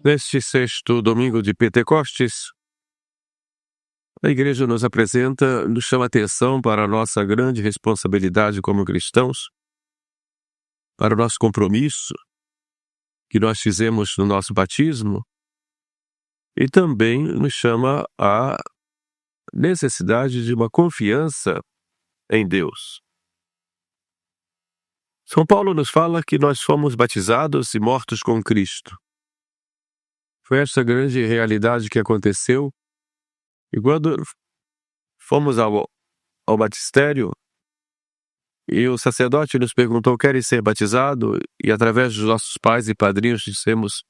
Neste sexto domingo de Pentecostes, a Igreja nos apresenta, nos chama a atenção para a nossa grande responsabilidade como cristãos, para o nosso compromisso que nós fizemos no nosso batismo, e também nos chama a necessidade de uma confiança em Deus. São Paulo nos fala que nós fomos batizados e mortos com Cristo. Foi essa grande realidade que aconteceu, e quando fomos ao batistério, e o sacerdote nos perguntou: querem ser batizado? E através dos nossos pais e padrinhos dissemos: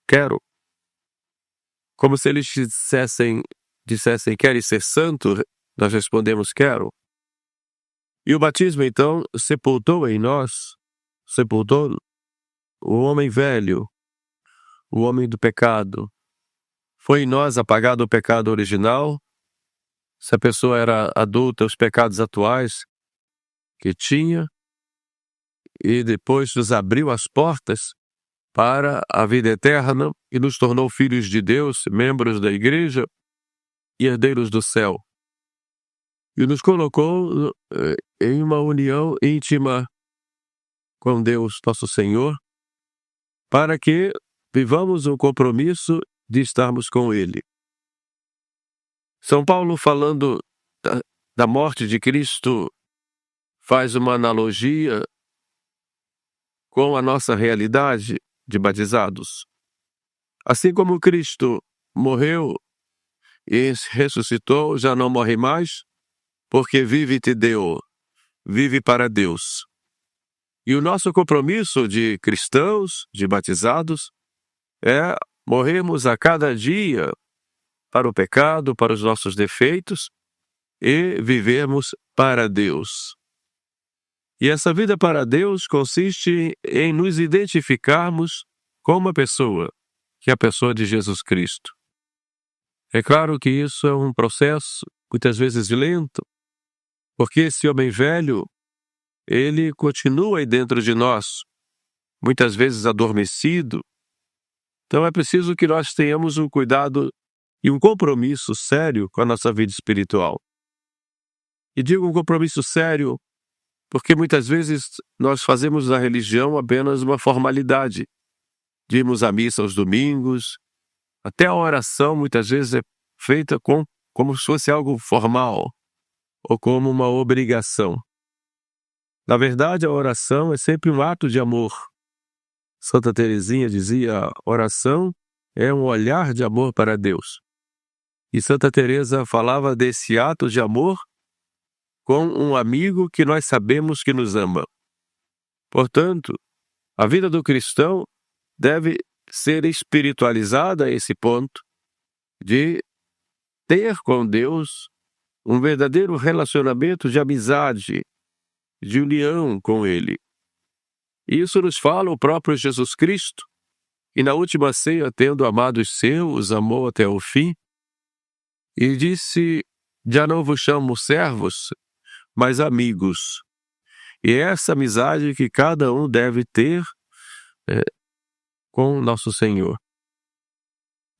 quero. Como se eles dissessem: querem ser santo? Nós respondemos: quero. E o batismo, então, sepultou em nós, sepultou o homem velho, o homem do pecado. Foi em nós apagado o pecado original. Se a pessoa era adulta, os pecados atuais que tinha, e depois nos abriu as portas para a vida eterna e nos tornou filhos de Deus, membros da igreja e herdeiros do céu. E nos colocou em uma união íntima com Deus, nosso Senhor, para que vivamos o compromisso de estarmos com Ele. São Paulo, falando da morte de Cristo, faz uma analogia com a nossa realidade de batizados. Assim como Cristo morreu e ressuscitou, já não morre mais, porque vive te deu, vive para Deus. E o nosso compromisso de cristãos, de batizados, é morrermos a cada dia para o pecado, para os nossos defeitos, e vivermos para Deus. E essa vida para Deus consiste em nos identificarmos com uma pessoa, que é a pessoa de Jesus Cristo. É claro que isso é um processo, muitas vezes lento, porque esse homem velho, ele continua aí dentro de nós, muitas vezes adormecido. Então é preciso que nós tenhamos um cuidado e um compromisso sério com a nossa vida espiritual. E digo um compromisso sério porque muitas vezes nós fazemos da religião apenas uma formalidade. De irmos à missa aos domingos, até a oração muitas vezes é feita como se fosse algo formal, ou como uma obrigação. Na verdade, a oração é sempre um ato de amor. Santa Teresinha dizia: oração é um olhar de amor para Deus. E Santa Teresa falava desse ato de amor com um amigo que nós sabemos que nos ama. Portanto, a vida do cristão deve ser espiritualizada a esse ponto de ter com Deus um verdadeiro relacionamento de amizade, de união com Ele. Isso nos fala o próprio Jesus Cristo, e na última ceia, tendo amado os seus, amou até o fim, e disse: já não vos chamo servos, mas amigos. E é essa amizade que cada um deve ter com nosso Senhor.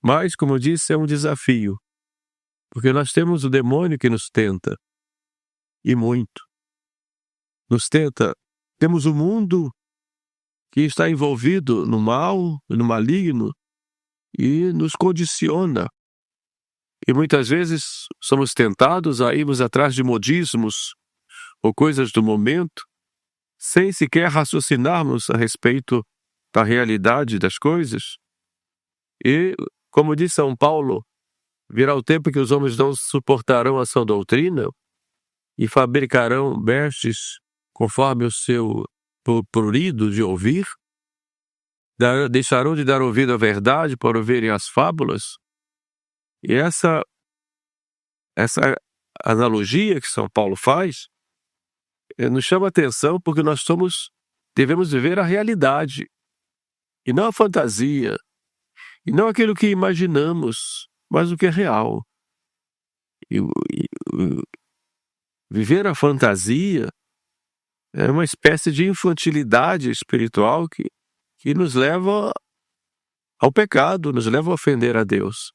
Mas, como disse, é um desafio, porque nós temos o demônio que nos tenta, e muito. Nos tenta, temos o mundo que está envolvido no mal, no maligno, e nos condiciona. E muitas vezes somos tentados a irmos atrás de modismos ou coisas do momento, sem sequer raciocinarmos a respeito da realidade das coisas. E, como diz São Paulo, virá o tempo que os homens não suportarão a sã doutrina e fabricarão mestres conforme o seu prurido de ouvir, deixarão de dar ouvido à verdade para ouvirem as fábulas. E essa analogia que São Paulo faz nos chama a atenção, porque nós devemos viver a realidade, e não a fantasia, e não aquilo que imaginamos, mas o que é real. E viver a fantasia é uma espécie de infantilidade espiritual que nos leva ao pecado, nos leva a ofender a Deus.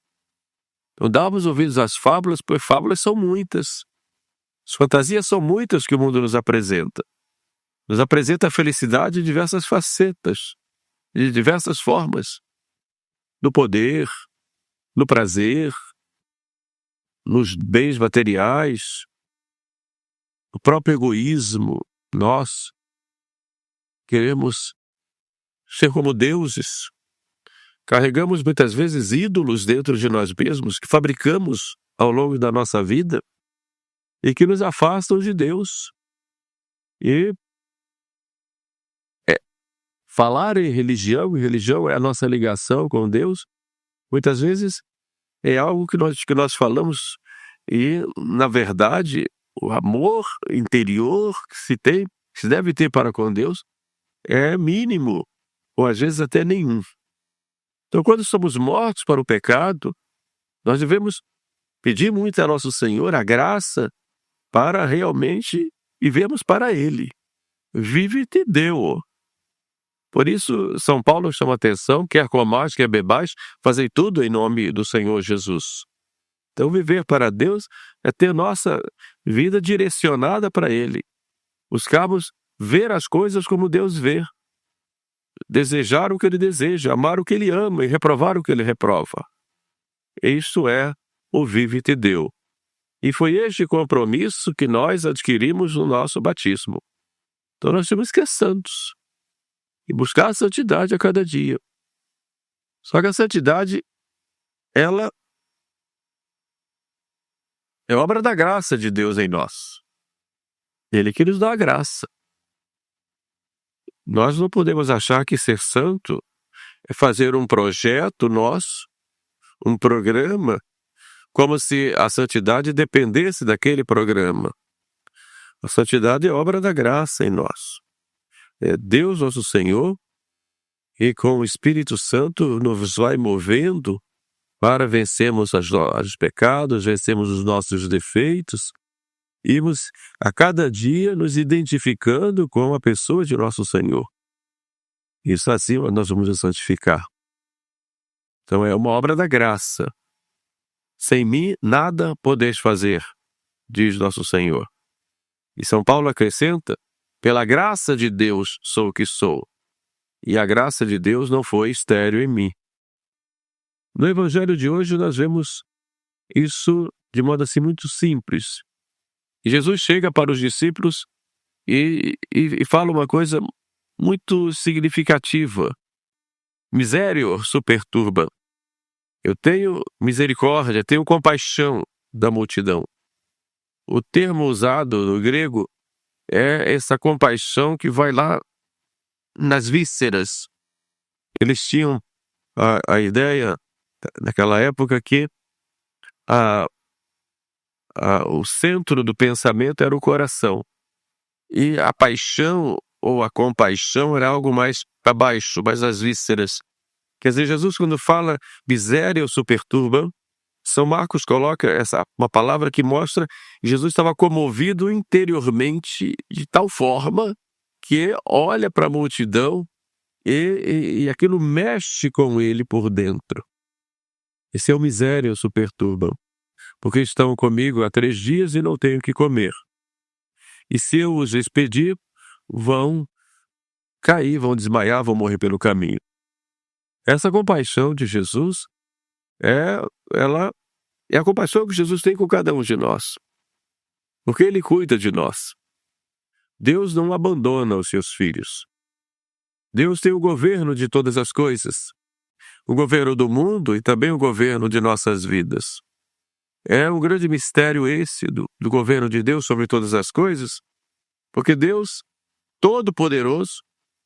Não damos ouvidos às fábulas, pois fábulas são muitas. As fantasias são muitas que o mundo nos apresenta. Nos apresenta a felicidade de diversas facetas, de diversas formas. No poder, no prazer, nos bens materiais, no próprio egoísmo. Nós queremos ser como deuses. Carregamos muitas vezes ídolos dentro de nós mesmos, que fabricamos ao longo da nossa vida e que nos afastam de Deus. E falar em religião, e religião é a nossa ligação com Deus, muitas vezes é algo que nós falamos e, na verdade, o amor interior que se deve ter para com Deus é mínimo, ou às vezes até nenhum. Então, quando somos mortos para o pecado, nós devemos pedir muito a nosso Senhor a graça para realmente vivermos para Ele. Vive-te Deo. Por isso, São Paulo chama atenção, quer comais, quer bebais, fazei tudo em nome do Senhor Jesus. Então, viver para Deus é ter nossa vida direcionada para Ele. Buscarmos ver as coisas como Deus vê. Desejar o que Ele deseja, amar o que Ele ama e reprovar o que Ele reprova. Isto é o Vive-te Deo. E foi este compromisso que nós adquirimos no nosso batismo. Então nós temos que ser santos e buscar a santidade a cada dia. Só que a santidade, ela é obra da graça de Deus em nós. Ele que nos dá a graça. Nós não podemos achar que ser santo é fazer um projeto nosso, um programa, como se a santidade dependesse daquele programa. A santidade é obra da graça em nós. É Deus, nosso Senhor, e com o Espírito Santo nos vai movendo para vencermos os pecados, vencermos os nossos defeitos, irmos a cada dia nos identificando com a pessoa de nosso Senhor. Isso assim nós vamos nos santificar. Então é uma obra da graça. Sem mim nada podeis fazer, diz nosso Senhor. E São Paulo acrescenta, pela graça de Deus sou o que sou. E a graça de Deus não foi estéril em mim. No Evangelho de hoje nós vemos isso de modo assim muito simples. E Jesus chega para os discípulos e fala uma coisa muito significativa. Misério superturba. Eu tenho misericórdia, tenho compaixão da multidão. O termo usado no grego é essa compaixão que vai lá nas vísceras. Eles tinham a ideia, naquela época, que o centro do pensamento era o coração. E a paixão ou a compaixão era algo mais para baixo, mais nas vísceras. Quer dizer, Jesus, quando fala miséria ou superturba, São Marcos coloca uma palavra que mostra que Jesus estava comovido interiormente de tal forma que olha para a multidão e aquilo mexe com ele por dentro. Esse é o miséria ou superturba, porque estão comigo há 3 dias e não tenho o que comer. E se eu os expedir, vão cair, vão desmaiar, vão morrer pelo caminho. Essa compaixão de Jesus é a compaixão que Jesus tem com cada um de nós, porque Ele cuida de nós. Deus não abandona os seus filhos. Deus tem o governo de todas as coisas, o governo do mundo e também o governo de nossas vidas. É um grande mistério esse do governo de Deus sobre todas as coisas, porque Deus, todo-poderoso,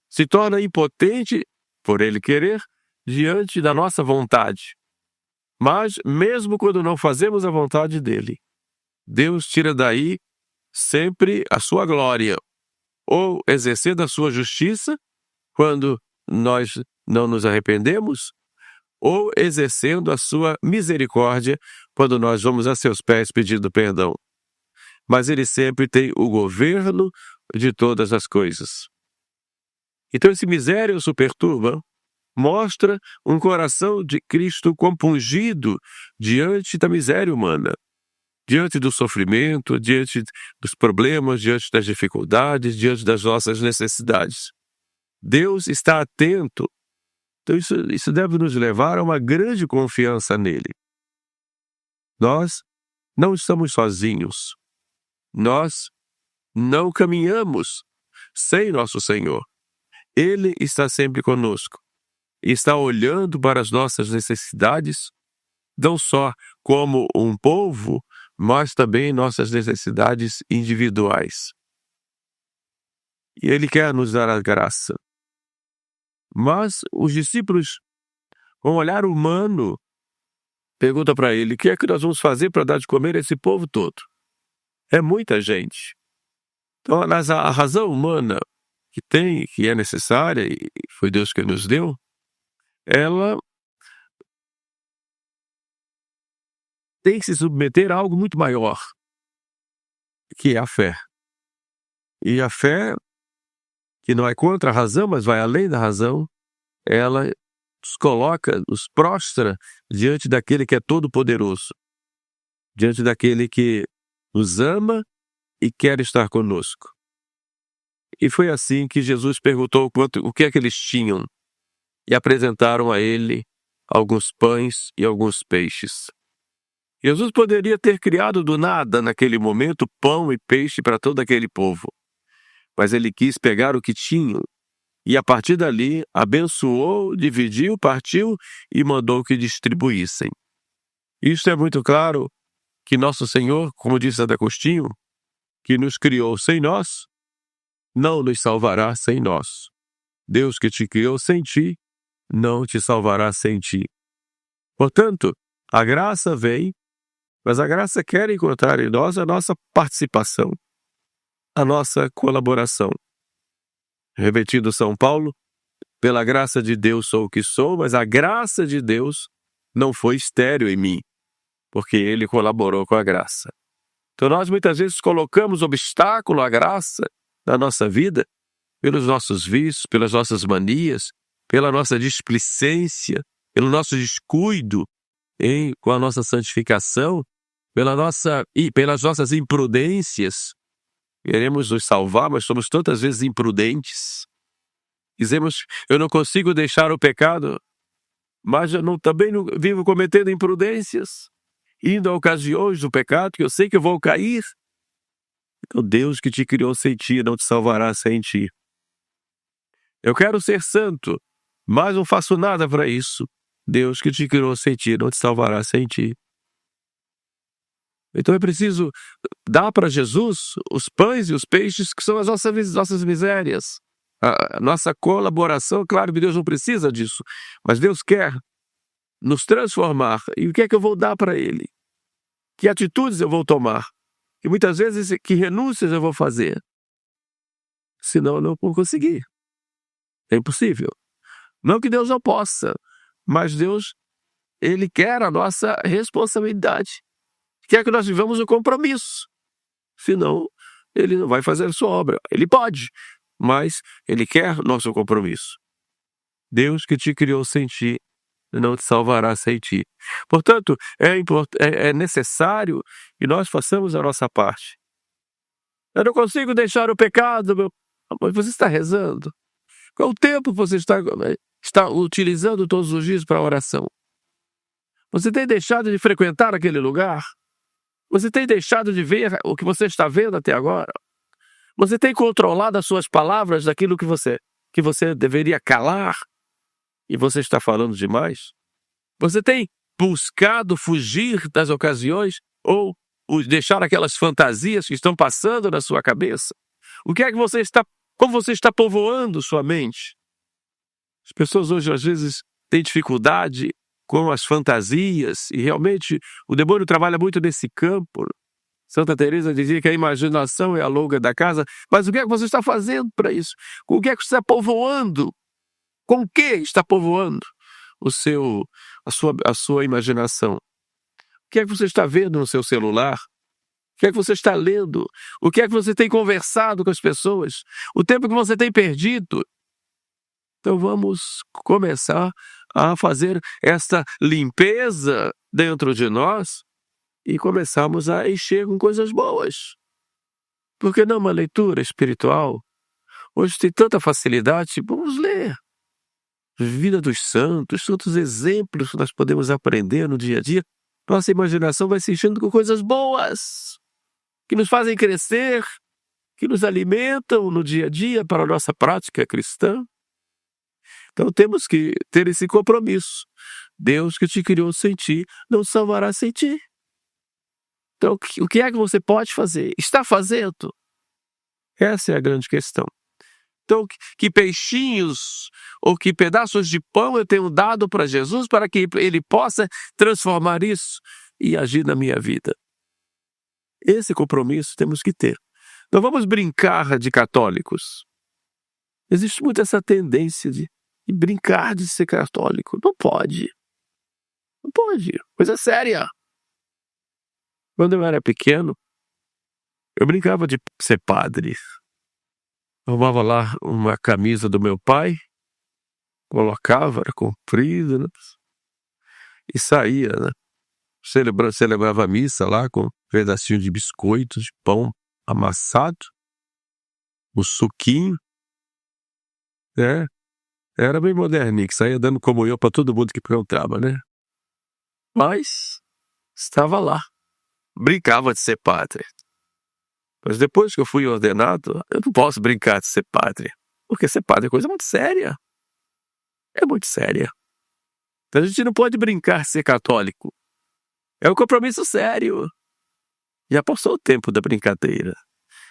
se torna impotente, por Ele querer, diante da nossa vontade. Mas, mesmo quando não fazemos a vontade dEle, Deus tira daí sempre a sua glória, ou exercendo a sua justiça, quando nós não nos arrependemos, ou exercendo a sua misericórdia, quando nós vamos a seus pés pedindo perdão. Mas Ele sempre tem o governo de todas as coisas. Então esse miséria o superturba, mostra um coração de Cristo compungido diante da miséria humana, diante do sofrimento, diante dos problemas, diante das dificuldades, diante das nossas necessidades. Deus está atento. Então isso deve nos levar a uma grande confiança nele. Nós não estamos sozinhos. Nós não caminhamos sem nosso Senhor. Ele está sempre conosco. Está olhando para as nossas necessidades, não só como um povo, mas também nossas necessidades individuais. E Ele quer nos dar a graça. Mas os discípulos, com um olhar humano, perguntam para Ele: o que é que nós vamos fazer para dar de comer a esse povo todo? É muita gente. Então, a razão humana que é necessária, e foi Deus que nos deu, ela tem que se submeter a algo muito maior, que é a fé. E a fé, que não é contra a razão, mas vai além da razão, ela nos coloca, nos prostra diante daquele que é todo-poderoso, diante daquele que nos ama e quer estar conosco. E foi assim que Jesus perguntou o que é que eles tinham, e apresentaram a ele alguns pães e alguns peixes. Jesus poderia ter criado do nada, naquele momento, pão e peixe para todo aquele povo, mas ele quis pegar o que tinham e, a partir dali, abençoou, dividiu, partiu e mandou que distribuíssem. Isto é muito claro que nosso Senhor, como disse Santo Agostinho, que nos criou sem nós, não nos salvará sem nós. Deus que te criou sem ti, não te salvará sem ti. Portanto, a graça vem, mas a graça quer encontrar em nós a nossa participação, a nossa colaboração. Repetindo São Paulo, pela graça de Deus sou o que sou, mas a graça de Deus não foi estéril em mim, porque Ele colaborou com a graça. Então nós muitas vezes colocamos obstáculo à graça na nossa vida, pelos nossos vícios, pelas nossas manias, pela nossa displicência, pelo nosso descuido com a nossa santificação, pelas nossas imprudências. Queremos nos salvar, mas somos tantas vezes imprudentes. Dizemos: eu não consigo deixar o pecado, mas eu também não vivo cometendo imprudências, indo a ocasiões do pecado, que eu sei que eu vou cair. Então Deus que te criou sem ti não te salvará sem ti. Eu quero ser santo, mas não faço nada para isso. Deus que te criou sem ti não te salvará sem ti. Então é preciso dar para Jesus os pães e os peixes, que são as nossas misérias. A nossa colaboração, claro que Deus não precisa disso, mas Deus quer nos transformar. E o que é que eu vou dar para Ele? Que atitudes eu vou tomar? E muitas vezes que renúncias eu vou fazer? Senão eu não vou conseguir. É impossível. Não que Deus não possa, mas Deus, Ele quer a nossa responsabilidade. Quer que nós vivamos o compromisso. Senão, Ele não vai fazer a sua obra. Ele pode, mas Ele quer nosso compromisso. Deus que te criou sem ti, não te salvará sem ti. Portanto, é necessário que nós façamos a nossa parte. Eu não consigo deixar o pecado, mas você está rezando. Qual o tempo você está utilizando todos os dias para a oração? Você tem deixado de frequentar aquele lugar? Você tem deixado de ver o que você está vendo até agora? Você tem controlado as suas palavras daquilo que você deveria calar? E você está falando demais? Você tem buscado fugir das ocasiões ou deixar aquelas fantasias que estão passando na sua cabeça? Como você está povoando sua mente? As pessoas hoje às vezes têm dificuldade com as fantasias e realmente o demônio trabalha muito nesse campo. Santa Teresa dizia que a imaginação é a louca da casa, mas o que é que você está fazendo para isso? Com o que é que você está povoando? Com o que está povoando a sua imaginação? O que é que você está vendo no seu celular? O que é que você está lendo? O que é que você tem conversado com as pessoas? O tempo que você tem perdido Então vamos começar a fazer esta limpeza dentro de nós e começarmos a encher com coisas boas. Por que não uma leitura espiritual? Hoje tem tanta facilidade, vamos ler. Vida dos santos, tantos exemplos que nós podemos aprender no dia a dia. Nossa imaginação vai se enchendo com coisas boas, que nos fazem crescer, que nos alimentam no dia a dia para a nossa prática cristã. Então temos que ter esse compromisso. Deus que te criou sem ti, não salvará sem ti. Então o que é que você pode fazer? Está fazendo? Essa é a grande questão. Então, que peixinhos ou que pedaços de pão eu tenho dado para Jesus para que Ele possa transformar isso e agir na minha vida? Esse compromisso temos que ter. Não vamos brincar de católicos. Existe muito essa tendência de brincar de ser católico. Não pode. Não pode. Coisa séria. Quando eu era pequeno, eu brincava de ser padre. Arrumava lá uma camisa do meu pai, colocava, era comprida, né? E saía, né? Celebrava a missa lá com um pedacinho de biscoito, de pão amassado, o suquinho, né? Era bem moderninho, que saía dando comunhão para todo mundo que perguntava, né? Mas estava lá, brincava de ser padre. Mas depois que eu fui ordenado, eu não posso brincar de ser padre, porque ser padre é coisa muito séria. É muito séria. Então a gente não pode brincar de ser católico. É um compromisso sério. Já passou o tempo da brincadeira.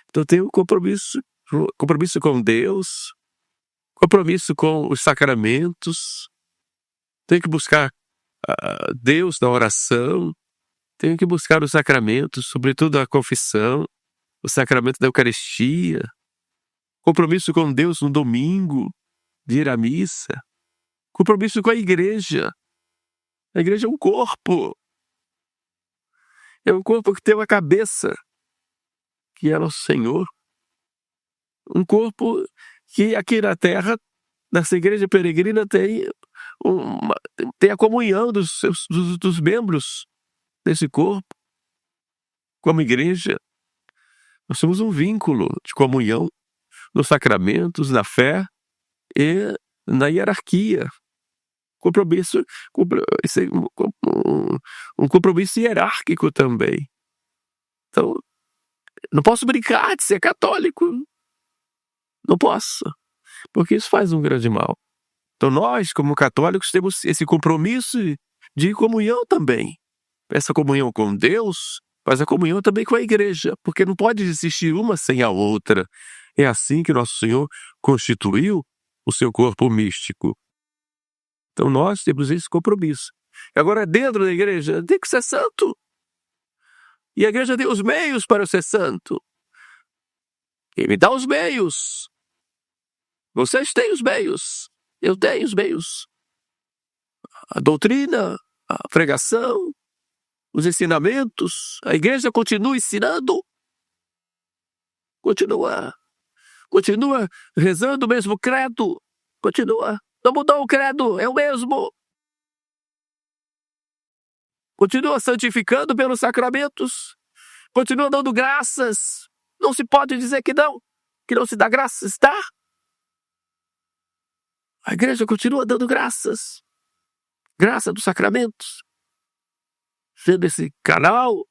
Então tem um compromisso com Deus, compromisso com os sacramentos. Tem que buscar Deus na oração. Tem que buscar os sacramentos, sobretudo a confissão, o sacramento da Eucaristia. Compromisso com Deus no domingo, de ir à missa. Compromisso com a igreja. A igreja é um corpo. É um corpo que tem uma cabeça, que é nosso Senhor. Um corpo que aqui na terra, nessa igreja peregrina, tem a comunhão dos membros desse corpo. Como igreja, nós temos um vínculo de comunhão nos sacramentos, na fé e na hierarquia. Um compromisso hierárquico também. Então, não posso brincar de ser católico. Não posso, porque isso faz um grande mal. Então nós, como católicos, temos esse compromisso de comunhão também. Essa comunhão com Deus, mas a comunhão também com a igreja, porque não pode existir uma sem a outra. É assim que Nosso Senhor constituiu o seu corpo místico. Então nós temos esse compromisso. Agora, dentro da igreja, tem que ser santo. E a igreja tem os meios para ser santo. Quem me dá os meios? Vocês têm os meios. Eu tenho os meios. A doutrina, a pregação, os ensinamentos. A igreja continua ensinando. Continua rezando o mesmo credo. Continua. Não mudou o credo, é o mesmo. Continua santificando pelos sacramentos. Continua dando graças. Não se pode dizer que não se dá graças, tá? A igreja continua dando graças. Graça dos sacramentos. Sendo esse canal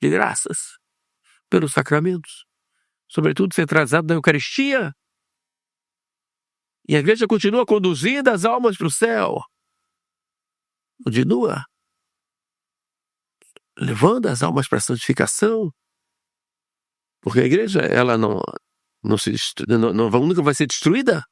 de graças pelos sacramentos. Sobretudo centralizado na Eucaristia. E a igreja continua conduzindo as almas para o céu. Continua levando as almas para a santificação. Porque a igreja, ela nunca vai ser destruída.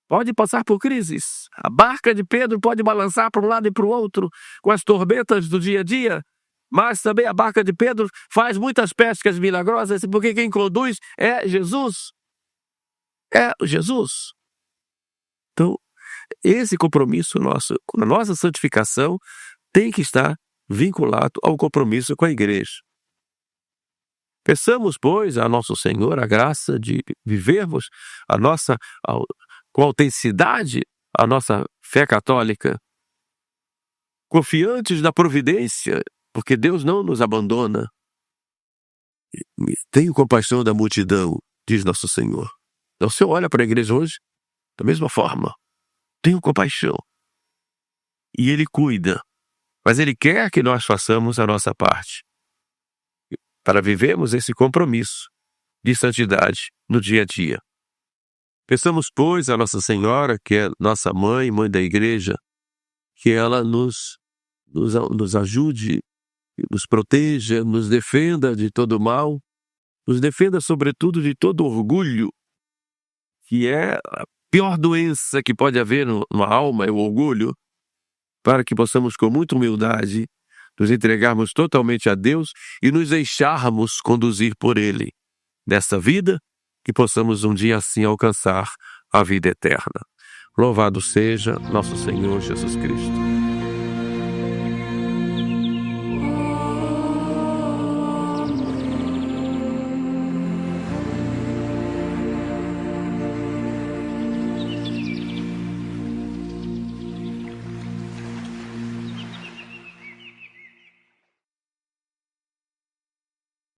Pode passar por crises. A barca de Pedro pode balançar para um lado e para o outro com as tormentas do dia a dia. Mas também a barca de Pedro faz muitas pescas milagrosas, porque quem conduz é Jesus. É Jesus. Então, esse compromisso nosso, com a nossa santificação, tem que estar vinculado ao compromisso com a igreja. Peçamos, pois, a Nosso Senhor a graça de vivermos a nossa com autenticidade a nossa fé católica, confiantes na providência, porque Deus não nos abandona. Tenho compaixão da multidão, diz nosso Senhor. Então, o Senhor olha para a igreja hoje da mesma forma. Tenho compaixão. E Ele cuida. Mas Ele quer que nós façamos a nossa parte para vivermos esse compromisso de santidade no dia a dia. Peçamos, pois, a Nossa Senhora, que é nossa mãe da igreja, que ela nos ajude, nos proteja, nos defenda de todo mal, nos defenda, sobretudo, de todo orgulho, que é a pior doença que pode haver numa alma, é o orgulho, para que possamos, com muita humildade, nos entregarmos totalmente a Deus e nos deixarmos conduzir por Ele nessa vida, que possamos um dia assim alcançar a vida eterna. Louvado seja nosso Senhor Jesus Cristo.